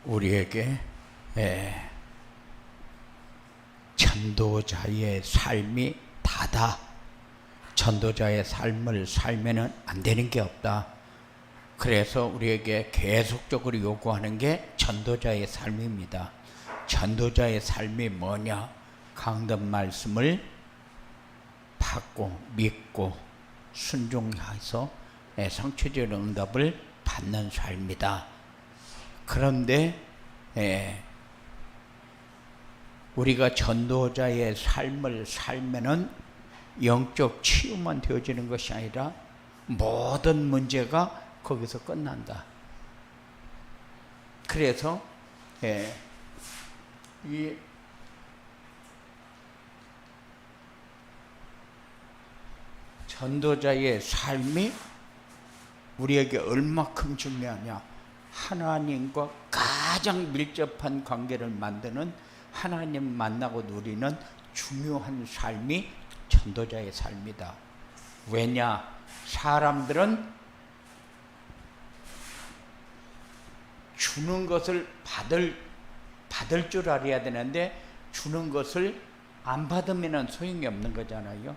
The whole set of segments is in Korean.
우리에게 전도자의 삶이 다다. 전도자의 삶을 살면은 안 되는 게 없다. 그래서 우리에게 계속적으로 요구하는 게 전도자의 삶입니다. 전도자의 삶이 뭐냐? 강단 말씀을 받고 믿고 순종해서 성취적 응답을 받는 삶이다. 그런데 우리가 전도자의 삶을 살면은 영적 치유만 되어지는 것이 아니라 모든 문제가 거기서 끝난다. 그래서 이 전도자의 삶이 우리에게 얼마큼 중요하냐? 하나님과 가장 밀접한 관계를 만드는, 하나님 만나고 누리는 중요한 삶이 전도자의 삶이다. 왜냐? 사람들은 주는 것을 받을 줄 알아야 되는데 주는 것을 안 받으면 소용이 없는 거잖아요.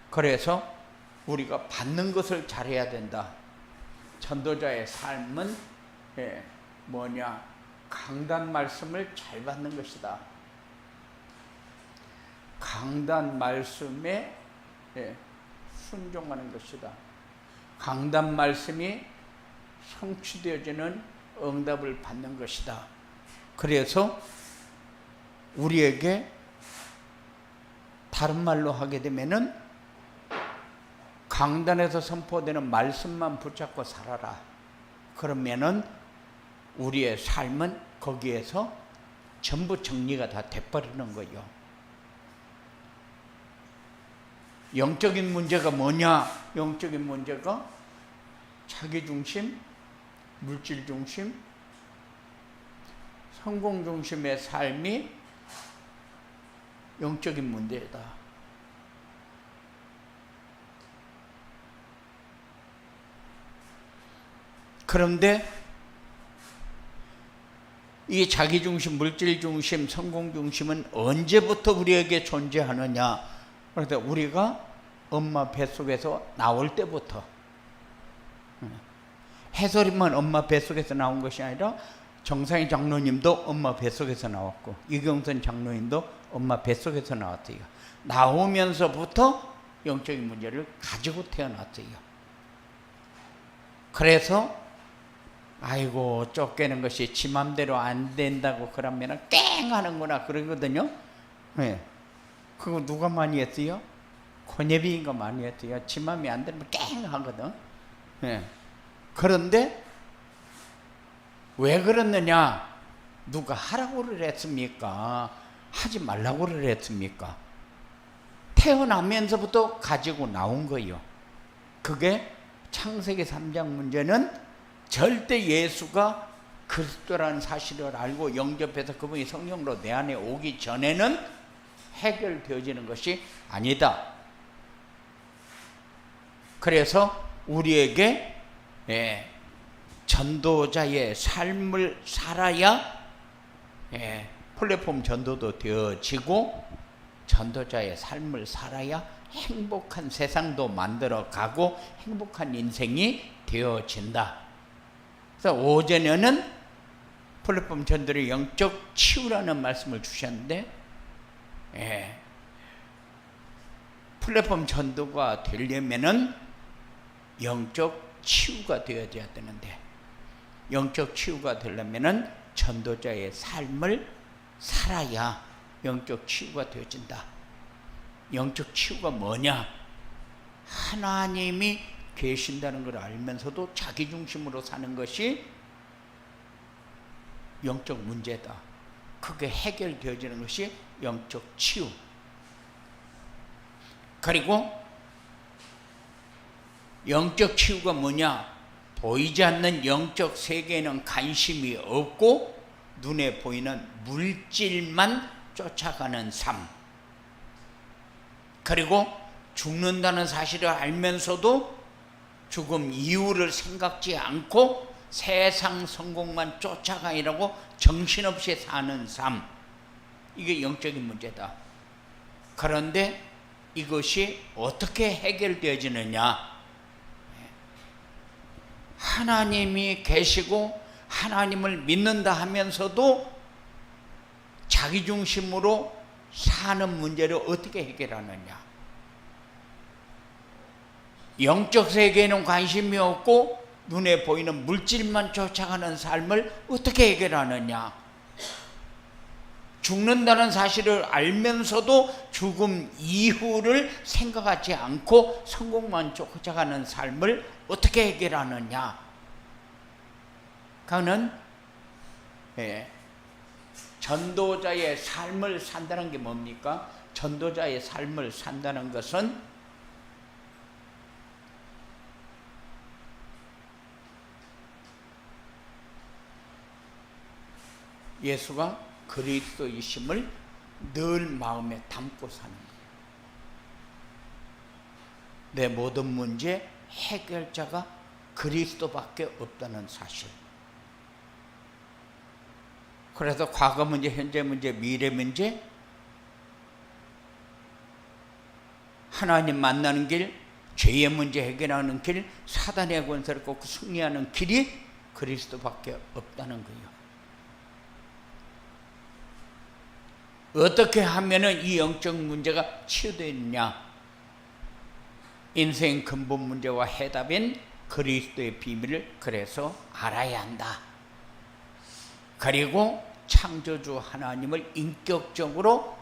그래서 우리가 받는 것을 잘해야 된다. 전도자의 삶은 뭐냐? 강단 말씀을 잘 받는 것이다. 강단 말씀에 순종하는 것이다. 강단 말씀이 성취되어지는 응답을 받는 것이다. 그래서 우리에게 다른 말로 하게 되면은 강단에서 선포되는 말씀만 붙잡고 살아라. 그러면은 우리의 삶은 거기에서 전부 정리가 다 돼버리는 거예요. 영적인 문제가 뭐냐? 영적인 문제가 자기중심, 물질중심, 성공중심의 삶이 영적인 문제다. 그런데 이 자기중심, 물질중심, 성공중심은 언제부터 우리에게 존재하느냐? 그래서 우리가 엄마 뱃속에서 나올 때부터. 해설이만 엄마 뱃속에서 나온 것이 아니라 정상희 장로님도 엄마 뱃속에서 나왔고 이경선 장로님도 엄마 뱃속에서 나왔어요. 나오면서부터 영적인 문제를 가지고 태어났어요. 그래서 아이고 쫓겨는 것이 지 맘대로 안 된다고 그러면 깽 하는구나 그러거든요. 그거 누가 많이 했어요? 고뇌비인가 많이 했어요. 지 맘이 안 되면 깽 하거든. 그런데 왜 그랬느냐? 누가 하라고 그랬습니까? 하지 말라고 그랬습니까? 태어나면서부터 가지고 나온 거예요. 그게 창세기 3장 문제는 절대 예수가 그리스도라는 사실을 알고 영접해서 그분이 성령으로 내 안에 오기 전에는 해결되어지는 것이 아니다. 그래서 우리에게 전도자의 삶을 살아야 플랫폼 전도도 되어지고 전도자의 삶을 살아야 행복한 세상도 만들어가고 행복한 인생이 되어진다. 그래서 오전에는 플랫폼 전도의 영적 치유라는 말씀을 주셨는데 플랫폼 전도가 되려면은 영적 치유가 되어져야 되는데 영적 치유가 되려면은 전도자의 삶을 살아야 영적 치유가 되어진다. 영적 치유가 뭐냐? 하나님이 계신다는 걸 알면서도 자기중심으로 사는 것이 영적 문제다. 그게 해결되어지는 것이 영적 치유. 그리고 영적 치유가 뭐냐? 보이지 않는 영적 세계에는 관심이 없고 눈에 보이는 물질만 쫓아가는 삶. 그리고 죽는다는 사실을 알면서도 죽음 이유를 생각지 않고 세상 성공만 쫓아가려고 정신없이 사는 삶, 이게 영적인 문제다. 그런데 이것이 어떻게 해결되어지느냐? 하나님이 계시고 하나님을 믿는다 하면서도 자기중심으로 사는 문제를 어떻게 해결하느냐? 영적 세계에는 관심이 없고 눈에 보이는 물질만 쫓아가는 삶을 어떻게 해결하느냐? 죽는다는 사실을 알면서도 죽음 이후를 생각하지 않고 성공만 쫓아가는 삶을 어떻게 해결하느냐? 그는 전도자의 삶을 산다는 게 뭡니까? 전도자의 삶을 산다는 것은 예수가 그리스도이심을 늘 마음에 담고 사는 거예요. 내 모든 문제 해결자가 그리스도밖에 없다는 사실. 그래서 과거 문제, 현재 문제, 미래 문제, 하나님 만나는 길, 죄의 문제 해결하는 길, 사단의 권세를 꺾고 승리하는 길이 그리스도밖에 없다는 거예요. 어떻게 하면은 이 영적 문제가 치유되느냐? 인생 근본 문제와 해답인 그리스도의 비밀을 그래서 알아야 한다. 그리고 창조주 하나님을 인격적으로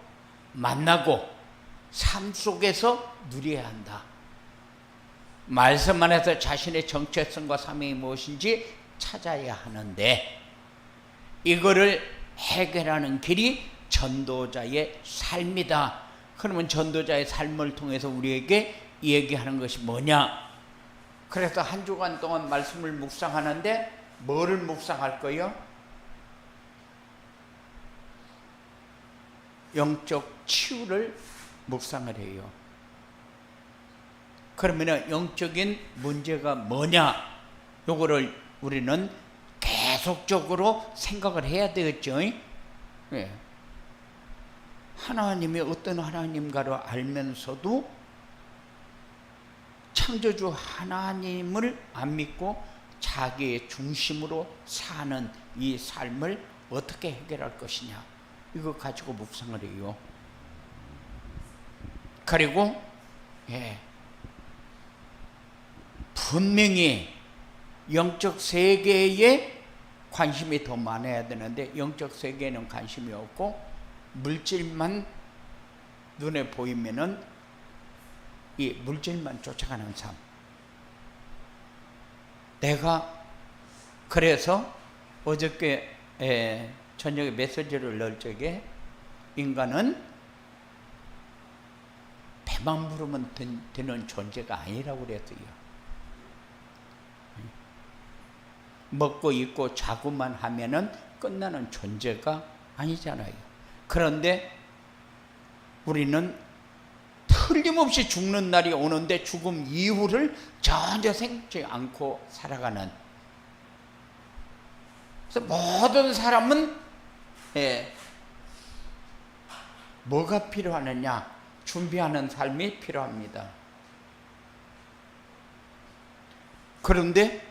만나고 삶 속에서 누려야 한다. 말씀 안에서 자신의 정체성과 사명이 무엇인지 찾아야 하는데, 이거를 해결하는 길이 전도자의 삶이다. 그러면 전도자의 삶을 통해서 우리에게 얘기하는 것이 뭐냐? 그래서 한 주간 동안 말씀을 묵상하는데 뭐를 묵상할 거예요? 영적 치유를 묵상을 해요. 그러면 영적인 문제가 뭐냐? 요거를 우리는 계속적으로 생각을 해야 되겠죠. 네. 하나님이 어떤 하나님가를 알면서도 창조주 하나님을 안 믿고 자기의 중심으로 사는 이 삶을 어떻게 해결할 것이냐, 이거 가지고 묵상을 해요. 그리고 분명히 영적 세계에 관심이 더 많아야 되는데 영적 세계에는 관심이 없고 물질만 눈에 보이면은 이 물질만 쫓아가는 삶. 내가 그래서 어저께 저녁에 메시지를 넣을 적에 인간은 배만 부르면 되는 존재가 아니라고 그랬어요. 먹고 입고 자고만 하면은 끝나는 존재가 아니잖아요. 그런데 우리는 틀림없이 죽는 날이 오는데 죽음 이후를 전혀 생각지 않고 살아가는, 그래서 모든 사람은 뭐가 필요하느냐? 준비하는 삶이 필요합니다. 그런데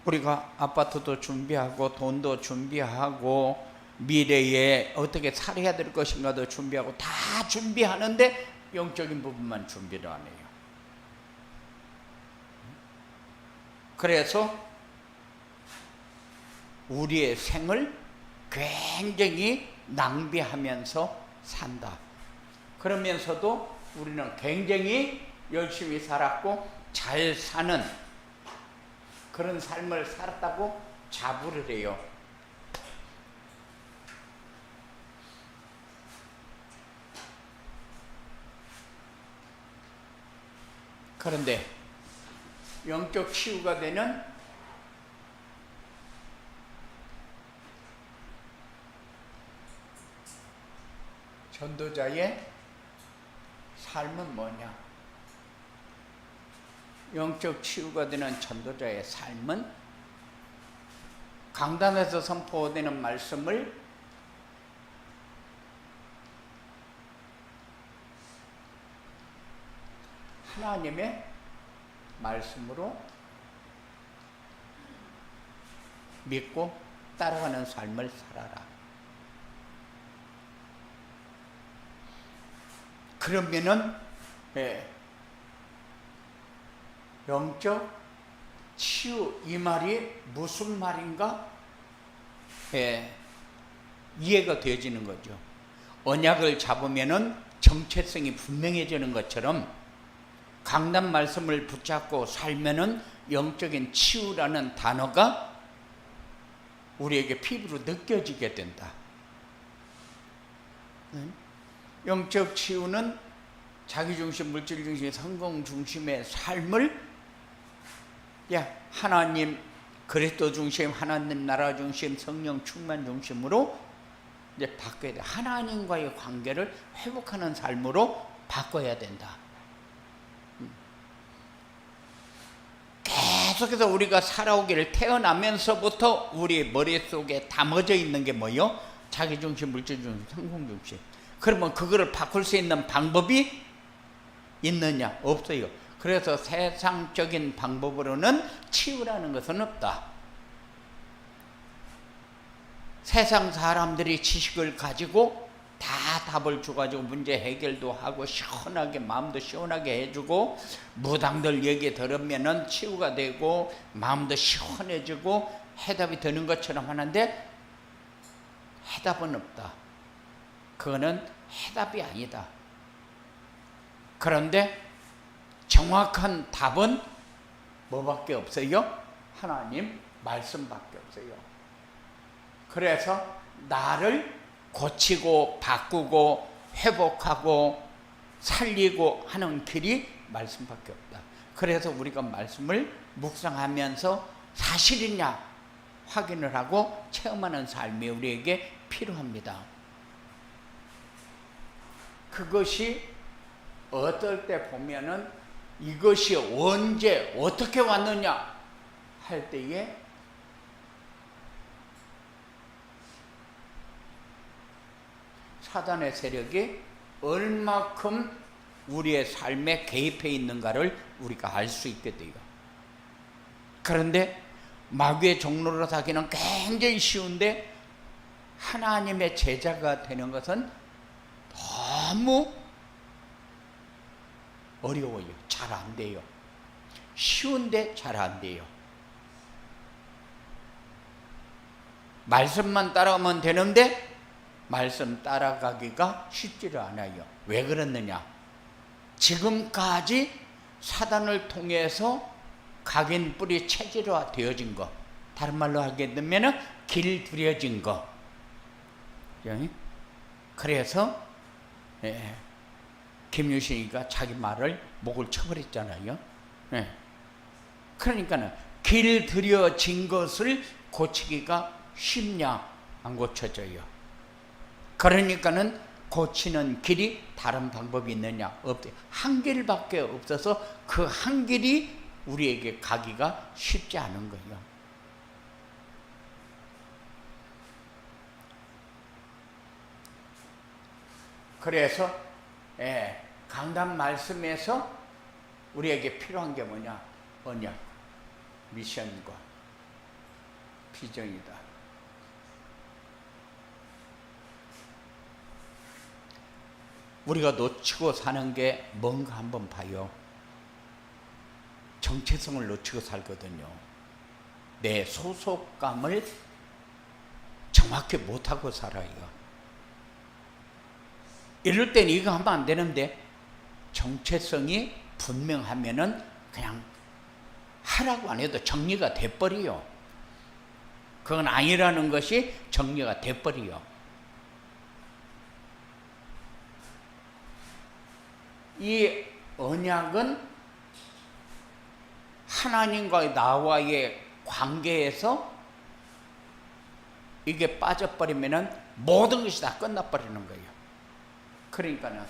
우리가 아파트도 준비하고 돈도 준비하고 미래에 어떻게 살아야 될 것인가도 준비하고 다 준비하는데 영적인 부분만 준비를 안 해요. 그래서 우리의 생을 굉장히 낭비하면서 산다. 그러면서도 우리는 굉장히 열심히 살았고 잘 사는 그런 삶을 살았다고 자부를 해요. 그런데 영적 치유가 되는 전도자의 삶은 뭐냐? 영적 치유가 되는 전도자의 삶은 강단에서 선포되는 말씀을 하나님의 말씀으로 믿고 따라가는 삶을 살아라. 그러면은 영적 치유, 이 말이 무슨 말인가? 이해가 되어지는 거죠. 언약을 잡으면은 정체성이 분명해지는 것처럼 강단 말씀을 붙잡고 살면은 영적인 치유라는 단어가 우리에게 피부로 느껴지게 된다. 영적 치유는 자기중심, 물질중심, 성공중심의 삶을 하나님 그리스도 중심, 하나님 나라 중심, 성령 충만 중심으로 이제 바꿔야 돼. 하나님과의 관계를 회복하는 삶으로 바꿔야 된다. 계속해서 우리가 살아오기를 태어나면서부터 우리 머릿속에 담아져 있는 게 뭐요? 자기중심, 물질중심, 성공중심. 그러면 그거를 바꿀 수 있는 방법이 있느냐? 없어요. 그래서 세상적인 방법으로는 치유라는 것은 없다. 세상 사람들이 지식을 가지고 다 답을 줘가지고 문제 해결도 하고 시원하게 마음도 시원하게 해주고 무당들 얘기 들으면은 치유가 되고 마음도 시원해지고 해답이 되는 것처럼 하는데 해답은 없다. 그거는 해답이 아니다. 그런데 정확한 답은 뭐밖에 없어요? 하나님 말씀밖에 없어요. 그래서 나를 고치고 바꾸고 회복하고 살리고 하는 길이 말씀밖에 없다. 그래서 우리가 말씀을 묵상하면서 사실이냐 확인을 하고 체험하는 삶이 우리에게 필요합니다. 그것이 어떨 때 보면은 이것이 언제 어떻게 왔느냐 할 때에 사단의 세력이 얼마큼 우리의 삶에 개입해 있는가를 우리가 알 수 있게 돼요. 그런데 마귀의 종로로 사기는 굉장히 쉬운데 하나님의 제자가 되는 것은 너무 어려워요. 잘 안 돼요. 쉬운데 잘 안 돼요. 말씀만 따라가면 되는데 말씀 따라가기가 쉽지를 않아요. 왜 그렇느냐? 지금까지 사단을 통해서 각인 뿌리 체질화 되어진 거, 다른 말로 하게 되면 길들여진 거. 그래서 김유신이가 자기 말을 목을 쳐버렸잖아요. 그러니까는 길들여진 것을 고치기가 쉽냐? 안 고쳐져요. 그러니까는 고치는 길이 다른 방법이 있느냐? 없대요. 한 길밖에 없어서 그 한 길이 우리에게 가기가 쉽지 않은 거예요. 그래서 강단 말씀에서 우리에게 필요한 게 뭐냐? 언약, 미션과 비전이다. 우리가 놓치고 사는 게 뭔가 한번 봐요. 정체성을 놓치고 살거든요. 내 소속감을 정확히 못하고 살아요. 이럴 땐 이거 하면 안 되는데 정체성이 분명하면은 그냥 하라고 안 해도 정리가 돼버려요. 그건 아니라는 것이 정리가 돼버려요. 이 언약은 하나님과 나와의 관계에서 이게 빠져버리면은 모든 것이 다 끝나버리는 거예요. 그러니까는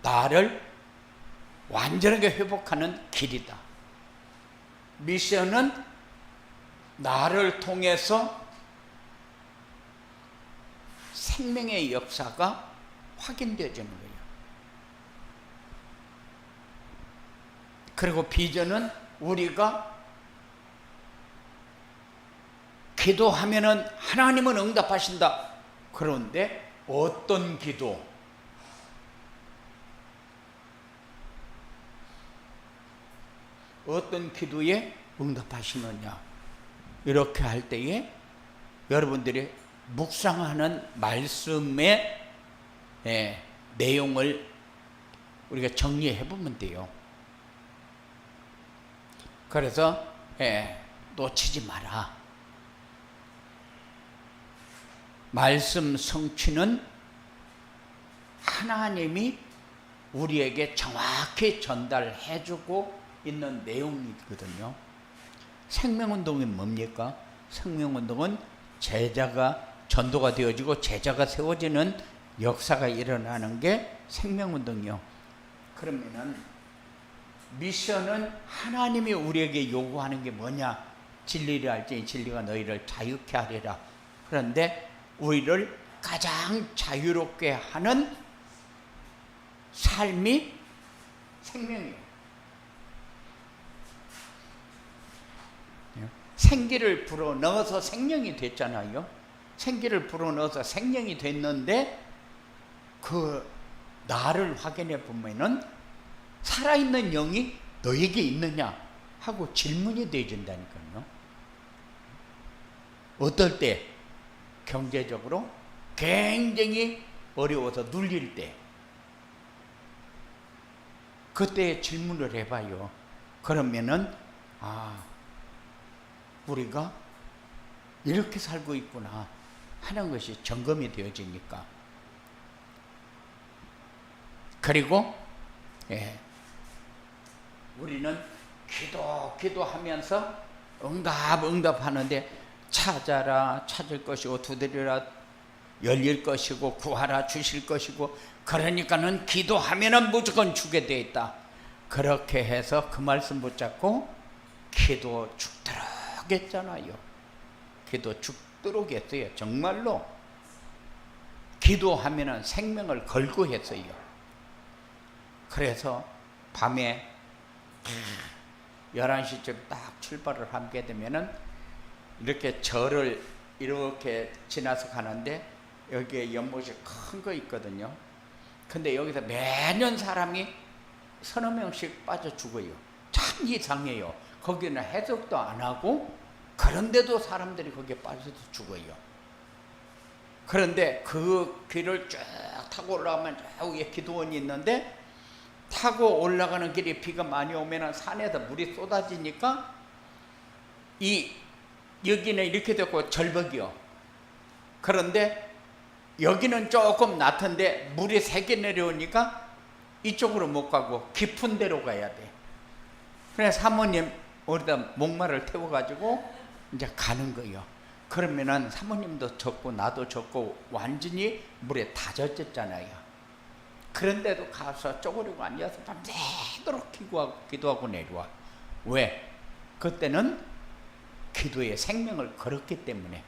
나를 완전하게 회복하는 길이다. 미션은 나를 통해서 생명의 역사가 확인되어지는 거예요. 그리고 비전은 우리가 기도하면은 하나님은 응답하신다. 그런데 어떤 기도? 어떤 기도에 응답하시느냐? 이렇게 할 때에 여러분들이 묵상하는 말씀의 내용을 우리가 정리해 보면 돼요. 그래서 놓치지 마라. 말씀 성취는 하나님이 우리에게 정확히 전달해 주고 있는 내용이거든요. 생명운동이 뭡니까? 생명운동은 제자가 전도가 되어지고 제자가 세워지는 역사가 일어나는 게 생명운동이요. 그러면은 미션은 하나님이 우리에게 요구하는 게 뭐냐? 진리를 알지니 진리가 너희를 자유케 하리라. 그런데 우리를 가장 자유롭게 하는 삶이 생명이에요. 생기를 불어넣어서 생명이 됐잖아요. 생기를 불어넣어서 생명이 됐는데 그 나를 확인해 보면은 살아있는 영이 너에게 있느냐 하고 질문이 되어진다니까요. 어떨 때? 경제적으로 굉장히 어려워서 눌릴 때, 그때 질문을 해봐요. 그러면은 우리가 이렇게 살고 있구나 하는 것이 점검이 되어지니까. 그리고 우리는 기도하면서 응답하는데 찾아라 찾을 것이고 두드리라 열릴 것이고 구하라 주실 것이고, 그러니까는 기도하면은 무조건 주게 돼 있다. 그렇게 해서 그 말씀 붙잡고 기도 죽도록 했잖아요. 기도 죽도록 했어요. 정말로 기도하면은 생명을 걸고 했어요. 그래서 밤에 11시쯤 딱 출발을 하게 되면은 이렇게 절을 이렇게 지나서 가는데 여기에 연못이 큰 거 있거든요. 근데 여기서 매년 사람이 서너 명씩 빠져 죽어요. 참 이상해요. 거기는 해석도 안 하고 그런데도 사람들이 거기에 빠져서 죽어요. 그런데 그 길을 쭉 타고 올라가면 저 위에 기도원이 있는데, 타고 올라가는 길에 비가 많이 오면 산에서 물이 쏟아지니까 여기는 이렇게 됐고 절벽이요. 그런데 여기는 조금 낮은데 물이 세게 내려오니까 이쪽으로 못 가고 깊은 데로 가야 돼. 그래서 사모님 우리다 목마를 태워가지고 이제 가는 거예요. 그러면은 사모님도 젖고 나도 젖고 완전히 물에 다 젖었잖아요. 그런데도 가서 쪼그리고 앉아서 밤새도록 기도하고 내려와. 왜? 그때는 기도의 생명을 걸었기 때문에.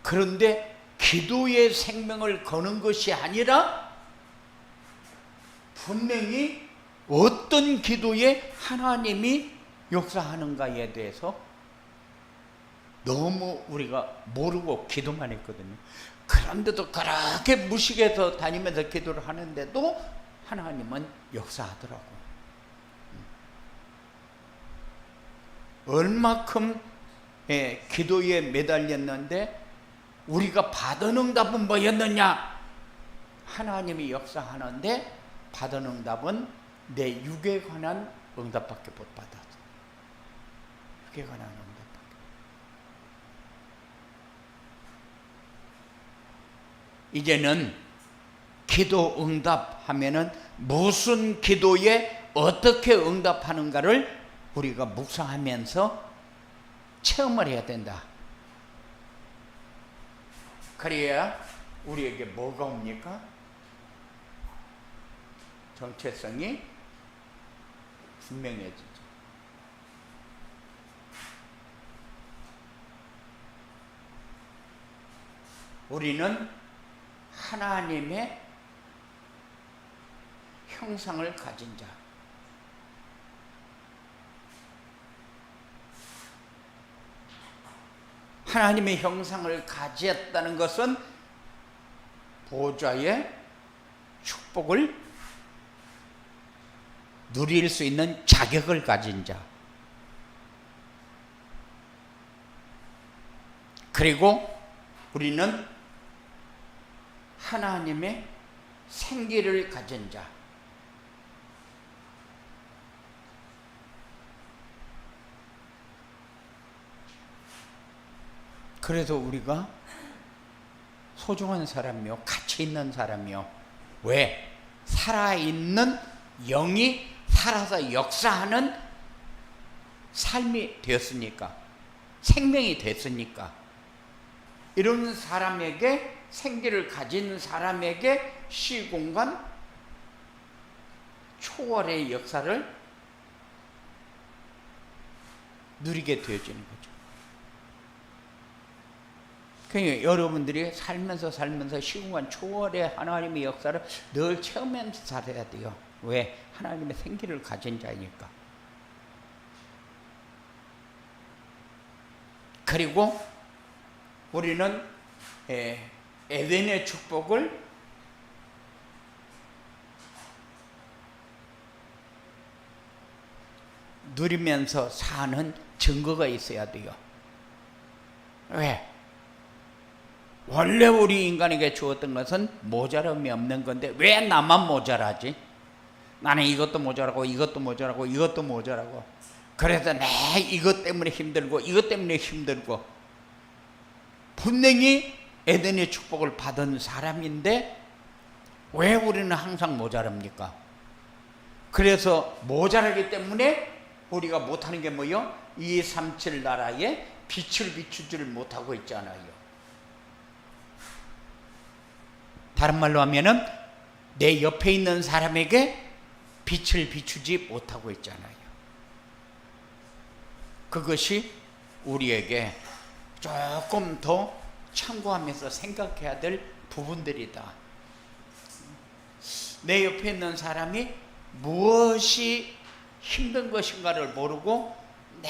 그런데 기도의 생명을 거는 것이 아니라 분명히 어떤 기도에 하나님이 역사하는가에 대해서 너무 우리가 모르고 기도만 했거든요. 그런데도 그렇게 무식해서 다니면서 기도를 하는데도 하나님은 역사하더라고. 얼마큼 기도에 매달렸는데 우리가 받은 응답은 뭐였느냐? 하나님이 역사하는데 받은 응답은 내 육에 관한 응답밖에 못 받았어. 육에 관한 응답밖에. 이제는 기도 응답하면은 무슨 기도에 어떻게 응답하는가를 우리가 묵상하면서 체험을 해야 된다. 그래야 우리에게 뭐가 옵니까? 정체성이 분명해지죠. 우리는 하나님의 형상을 가진 자. 하나님의 형상을 가졌다는 것은 보좌의 축복을 누릴 수 있는 자격을 가진 자. 그리고 우리는 하나님의 생기를 가진 자. 그래서 우리가 소중한 사람이요, 가치 있는 사람이요. 왜? 살아있는 영이 살아서 역사하는 삶이 되었으니까, 생명이 됐으니까. 이런 사람에게, 생기를 가진 사람에게 시공간 초월의 역사를 누리게 되어지는 거죠. 그러니까 여러분들이 살면서 시공간 초월의 하나님의 역사를 늘 체험하면서 살아야 돼요. 왜? 하나님의 생기를 가진 자이니까. 그리고 우리는 에덴의 축복을 누리면서 사는 증거가 있어야 돼요. 왜? 원래 우리 인간에게 주었던 것은 모자람이 없는 건데 왜 나만 모자라지? 나는 이것도 모자라고 이것도 모자라고 이것도 모자라고. 그래서 내 이것 때문에 힘들고 이것 때문에 힘들고. 분명히 에덴의 축복을 받은 사람인데 왜 우리는 항상 모자랍니까? 그래서 모자라기 때문에 우리가 못하는 게 뭐예요? 237 나라에 빛을 비추지를 못하고 있잖아요. 다른 말로 하면은 내 옆에 있는 사람에게 빛을 비추지 못하고 있잖아요. 그것이 우리에게 조금 더 참고하면서 생각해야 될 부분들이다. 내 옆에 있는 사람이 무엇이 힘든 것인가를 모르고 내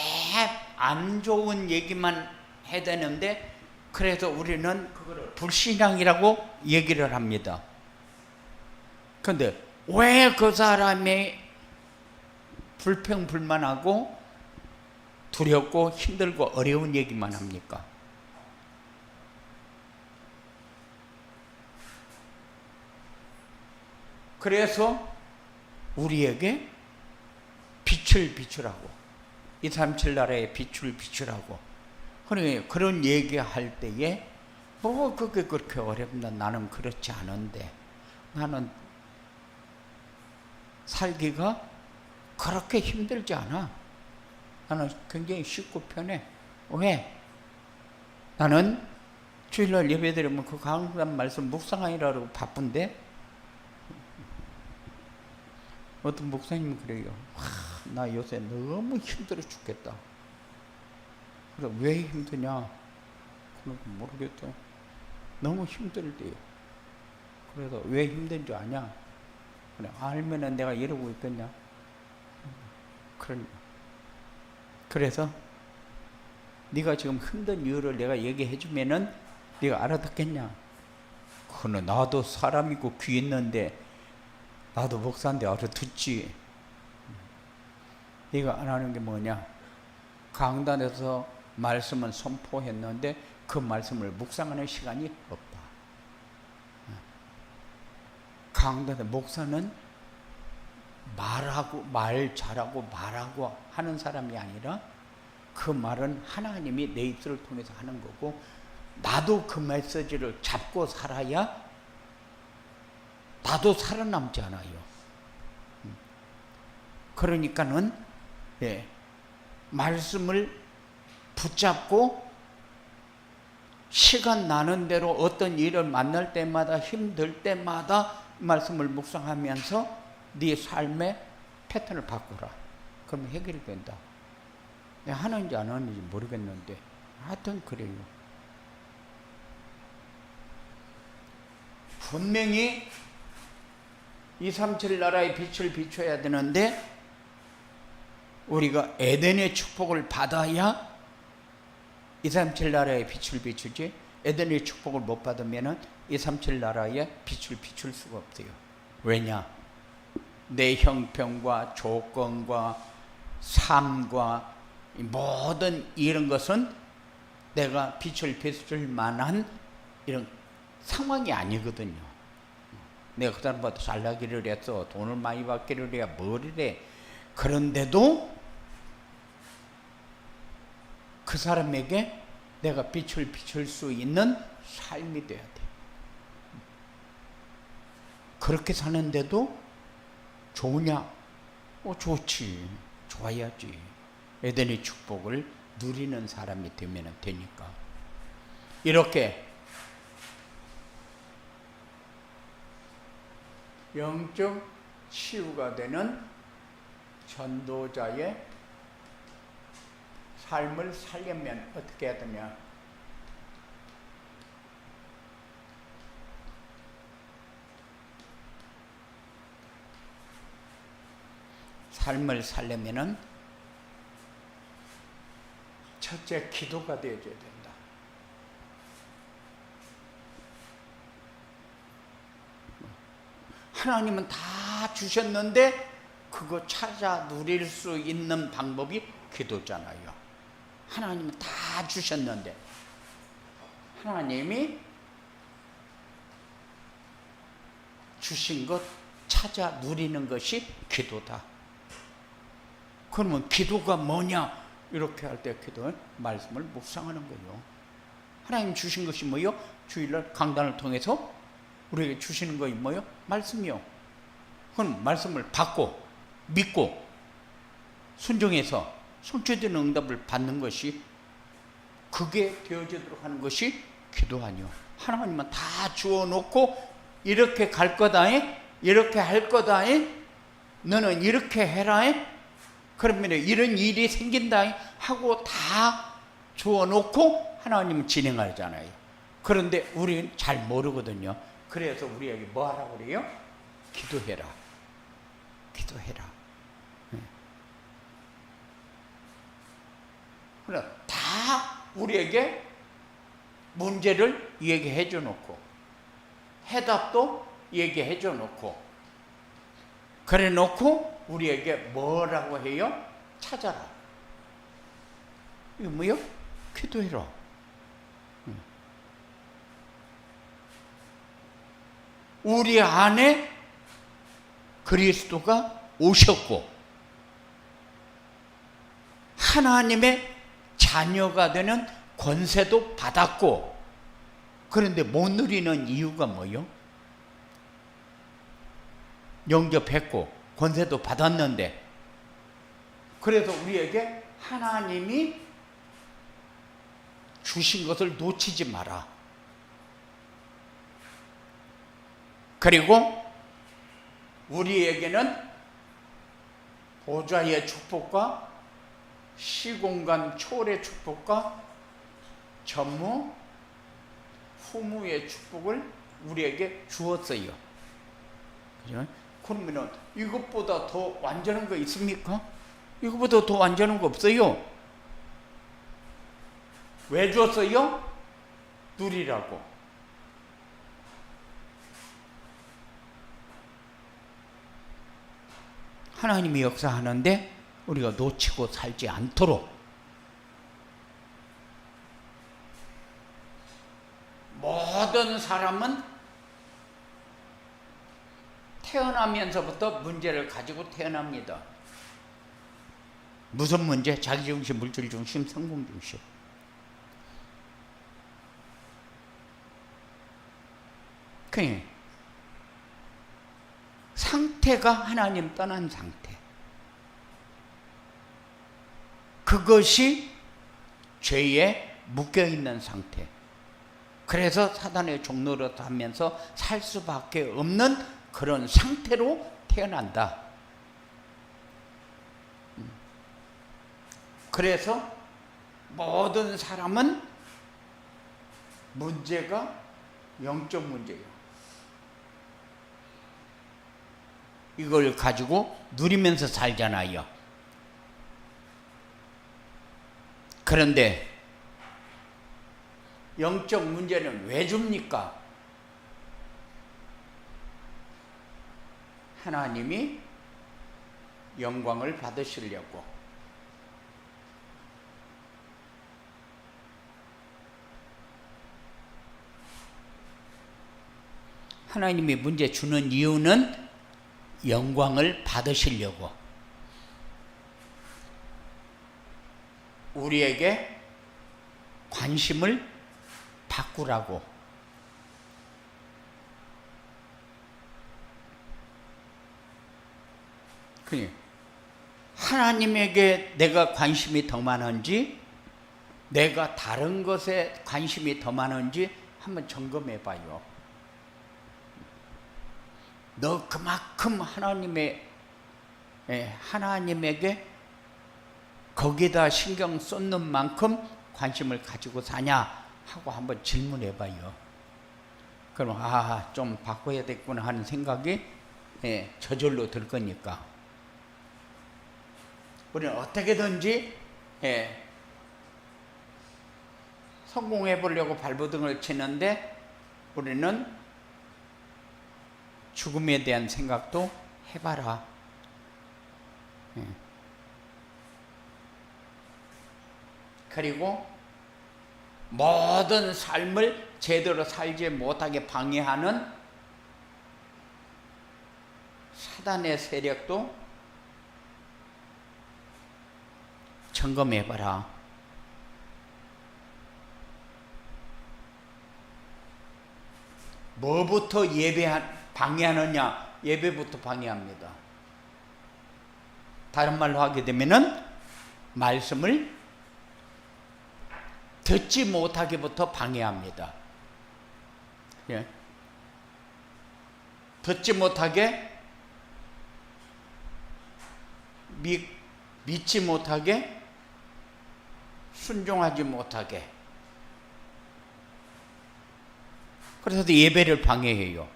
안 좋은 얘기만 해야 되는데, 그래서 우리는 그거를 불신앙이라고 얘기를 합니다. 그런데 왜 그 사람이 불평불만하고 두렵고 힘들고 어려운 얘기만 합니까? 그래서 우리에게 빛을 비추라고, 237 나라에 빛을 비추라고. 그러니 그런 얘기할 때에 뭐 그게 그렇게 어렵나, 나는 그렇지 않은데, 나는 살기가 그렇게 힘들지 않아. 나는 굉장히 쉽고 편해. 왜? 나는 주일날 예배드리면 그 강단 말씀 묵상하느라고 바쁜데, 어떤 목사님은 그래요. 나 요새 너무 힘들어 죽겠다. 그래, 왜 힘드냐? 그러니까 모르겠다. 너무 힘들대요. 그래서 왜 힘든 줄 아냐? 그래, 알면은 내가 이러고 있겠냐? 그래서 네가 지금 힘든 이유를 내가 얘기해 주면은 네가 알아듣겠냐? 그래, 나도 사람이고 귀 있는데, 나도 목사인데 알아듣지. 네가 안 하는 게 뭐냐? 강단에서 말씀은 선포했는데 그 말씀을 묵상하는 시간이 없다. 강단에 목사는 말 잘하고 말하고 하는 사람이 아니라 그 말은 하나님이 내 입술을 통해서 하는 거고, 나도 그 메시지를 잡고 살아야 나도 살아남지 않아요. 그러니까는 말씀을 붙잡고 시간 나는 대로 어떤 일을 만날 때마다, 힘들 때마다 말씀을 묵상하면서 네 삶의 패턴을 바꾸라. 그러면 해결이 된다. 하는지 안 하는지 모르겠는데 하여튼 그래요. 분명히 237 나라의 빛을 비춰야 되는데 우리가 에덴의 축복을 받아야 237 나라의 빛을 비추지, 에덴의 축복을 못 받으면 237 나라의 빛을 비출 수가 없어요. 왜냐? 내 형편과 조건과 삶과 모든 이런 것은 내가 빛을 비출 만한 이런 상황이 아니거든요. 내가 그 사람보다 잘나기를 했어, 돈을 많이 받기를 해야 뭘 이래. 그런데도 그 사람에게 내가 빛을 비출 수 있는 삶이 돼야 돼. 그렇게 사는데도 좋으냐? 좋지. 좋아야지. 에덴의 축복을 누리는 사람이 되면 되니까. 이렇게 영적 치유가 되는 전도자의 삶을 살려면 어떻게 해야 되냐? 삶을 살려면은 첫째, 기도가 되어줘야 된다. 하나님은 다 주셨는데 그거 찾아 누릴 수 있는 방법이 기도잖아요. 하나님은 다 주셨는데 하나님이 주신 것 찾아 누리는 것이 기도다. 그러면 기도가 뭐냐? 이렇게 할 때 기도는 말씀을 묵상하는 거예요. 하나님 주신 것이 뭐요? 주일날 강단을 통해서 우리에게 주시는 것이 뭐요? 말씀이요. 그럼 말씀을 받고 믿고 순종해서 성취되는 응답을 받는 것이, 그게 되어지도록 하는 것이 기도 아니요. 하나님은 다 주어놓고 이렇게 갈 거다, 이렇게 할 거다, 너는 이렇게 해라, 그러면 이런 일이 생긴다 하고 다 주어놓고 하나님은 진행하잖아요. 그런데 우리는 잘 모르거든요. 그래서 우리에게 뭐 하라고 그래요? 기도해라. 기도해라. 다 우리에게 문제를 얘기해 줘 놓고 해답도 얘기해 줘 놓고 그래 놓고 우리에게 뭐라고 해요? 찾아라. 이거 뭐요? 기도해라. 우리 안에 그리스도가 오셨고 하나님의 자녀가 되는 권세도 받았고, 그런데 못 누리는 이유가 뭐요? 영접했고 권세도 받았는데, 그래서 우리에게 하나님이 주신 것을 놓치지 마라. 그리고 우리에게는 보좌의 축복과 시공간 초월의 축복과 전무, 후무의 축복을 우리에게 주었어요. 그죠? 그러면 이것보다 더 완전한 거 있습니까? 이것보다 더 완전한 거 없어요. 왜 줬어요? 누리라고. 하나님이 역사하는데 우리가 놓치고 살지 않도록 모든 사람은 태어나면서부터 문제를 가지고 태어납니다. 무슨 문제? 자기중심, 물질중심, 성공중심. 그러니까 상태가 하나님 떠난 상태. 그것이 죄에 묶여있는 상태. 그래서 사단의 종노릇 하면서 살 수밖에 없는 그런 상태로 태어난다. 그래서 모든 사람은 문제가 영적 문제예요. 이걸 가지고 누리면서 살잖아요. 그런데 영적 문제는 왜 줍니까? 하나님이 영광을 받으시려고. 하나님이 문제 주는 이유는 영광을 받으시려고. 우리에게 관심을 바꾸라고. 하나님에게 내가 관심이 더 많은지 내가 다른 것에 관심이 더 많은지 한번 점검해 봐요. 너 그만큼 하나님에게 거기다 신경 쏟는 만큼 관심을 가지고 사냐 하고 한번 질문해 봐요. 그럼 좀 바꿔야 되겠구나 하는 생각이 저절로 들 거니까. 우리는 어떻게든지 성공해 보려고 발버둥을 치는데 우리는 죽음에 대한 생각도 해봐라. 그리고 모든 삶을 제대로 살지 못하게 방해하는 사단의 세력도 점검해봐라. 뭐부터 방해하느냐? 예배부터 방해합니다. 다른 말로 하게 되면은 말씀을 듣지 못하게부터 방해합니다. 듣지 못하게, 믿지 못하게, 순종하지 못하게. 그래서 예배를 방해해요.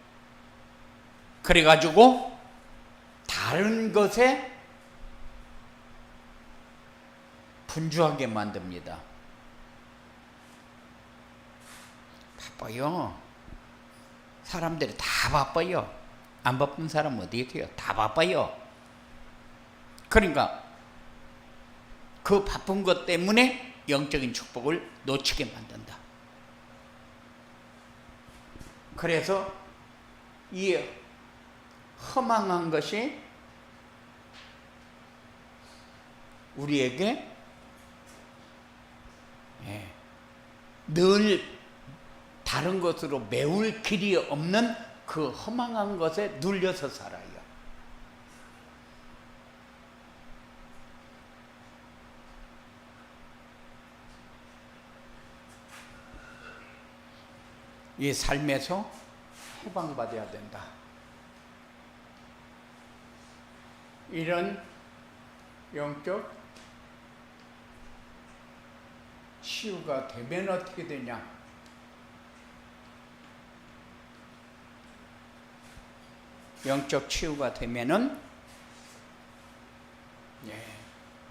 그래가지고 다른 것에 분주하게 만듭니다. 바빠요. 사람들이 다 바빠요. 안 바쁜 사람 어디 있어요? 다 바빠요. 그러니까 그 바쁜 것 때문에 영적인 축복을 놓치게 만든다. 그래서 이 허망한 것이 우리에게 늘 다른 것으로 메울 길이 없는 그 허망한 것에 눌려서 살아요. 이 삶에서 해방받아야 된다. 이런 영적 치유가 되면 어떻게 되냐? 영적 치유가 되면은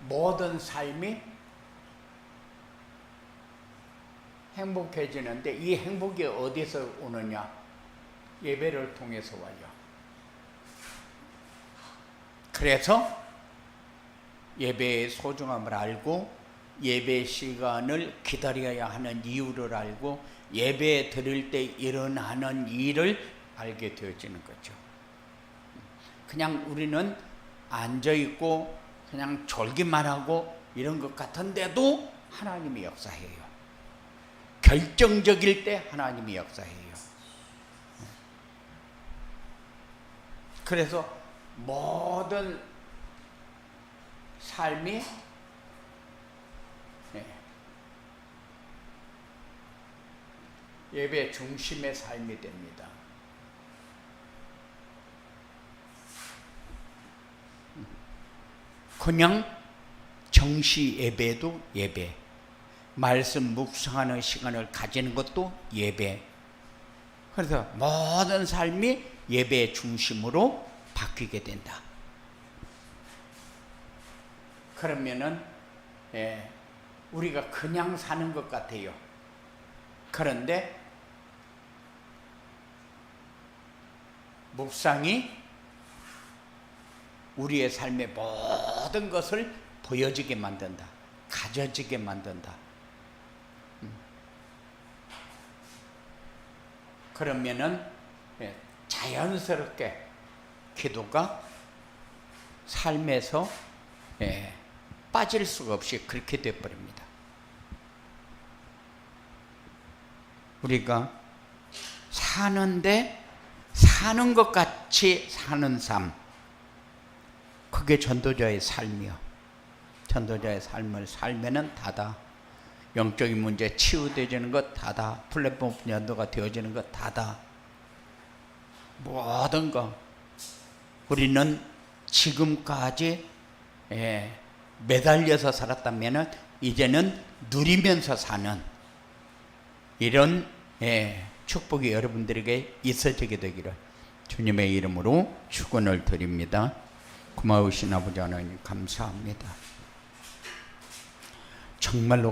모든 삶이 행복해지는데 이 행복이 어디서 오느냐? 예배를 통해서 와요. 그래서 예배의 소중함을 알고 예배 시간을 기다려야 하는 이유를 알고 예배 드릴 때 일어나는 일을 알게 되어지는 거죠. 그냥 우리는 앉아있고 그냥 졸기만 하고 이런 것 같은데도 하나님이 역사해요. 결정적일 때 하나님이 역사해요. 그래서 모든 삶이 예배 중심의 삶이 됩니다. 그냥 정시 예배도 예배, 말씀 묵상하는 시간을 가지는 것도 예배. 그래서 모든 삶이 예배 중심으로 바뀌게 된다. 그러면은 우리가 그냥 사는 것 같아요. 그런데 묵상이 우리의 삶의 모든 것을 보여지게 만든다. 가져지게 만든다. 그러면은 자연스럽게 기도가 삶에서 빠질 수가 없이 그렇게 되어버립니다. 우리가 사는데 사는 것 같이 사는 삶, 그게 전도자의 삶이요. 전도자의 삶을 살면은 다다. 영적인 문제 치유되어지는 것 다다. 플랫폼 연도가 되어지는 것 다다. 모든 거. 우리는 지금까지 매달려서 살았다면 이제는 누리면서 사는 이런 축복이 여러분들에게 있어지게 되기를 주님의 이름으로 축원을 드립니다. 고마우신 아버지 하나님 감사합니다. 정말로